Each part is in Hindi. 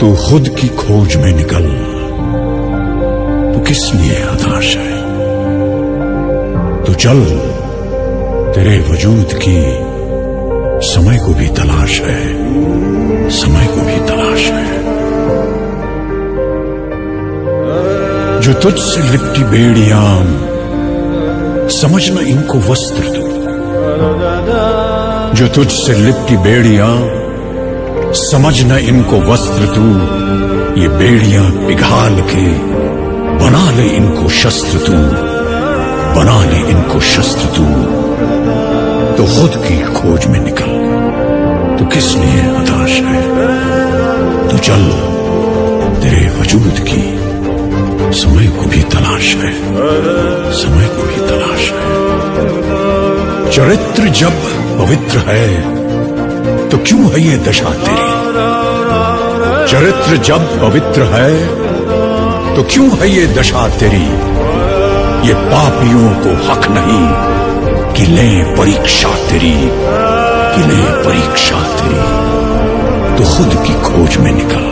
तू खुद की खोज में निकल, तू किस लिए हताश है। तू चल, तेरे वजूद की समय को भी तलाश है, समय को भी तलाश है। जो तुझसे लिपटी बेड़ियां, समझना इनको वस्त्र तू। जो तुझसे लिपटी बेड़ियां, समझना इनको वस्त्र तू। ये बेड़ियां पिघाल के बना ले इनको शस्त्र तू, बना ले इनको शस्त्र तू। तो खुद की खोज में निकल, तू किस लिए हताश है। तू चल, तेरे वजूद की समय को भी तलाश है, समय को भी तलाश है। चरित्र जब पवित्र है तो क्यों है ये दशा तेरी। चरित्र जब पवित्र है तो क्यों है ये दशा तेरी। ये पापियों को हक नहीं कि ले परीक्षा तेरी, कि ले परीक्षा तेरी। तो खुद की खोज में निकल,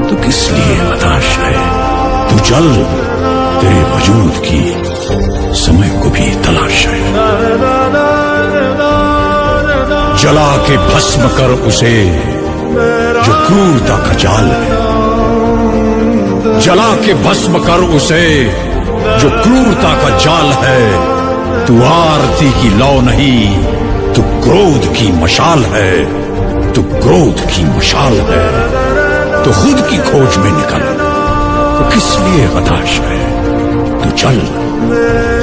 तो किस लिए हताश है। तू चल, तेरे वजूद की समय को भी तलाश है। जला के भस्म कर उसे जो क्रूरता का जाल है। जला के भस्म कर उसे जो क्रूरता का जाल है। तू आरती की लौ नहीं, तू क्रोध की मशाल है, तू क्रोध की मशाल है। तो खुद की खोज में निकल, तो किस लिए हताश है। तू चल,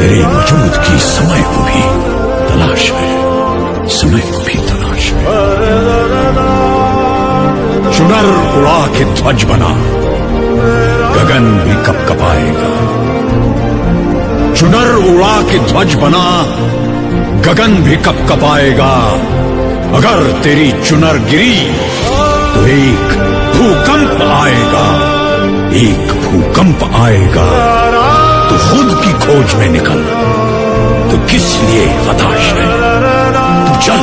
तेरे वजूद की समय को भी तलाश है, समय को भी तलाश है। चुनर उड़ा के ध्वज बना, गगन भी कपकपाएगा। चुनर उड़ा के ध्वज बना, गगन भी कपकपाएगा। अगर तेरी चुनर गिरी तो एक भूकंप आएगा, एक भूकंप आएगा। तो खुद की खोज में निकल, तो किस लिए हताश है। तू चल,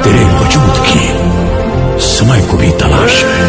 तेरे वजूद की समय को भी तलाश है।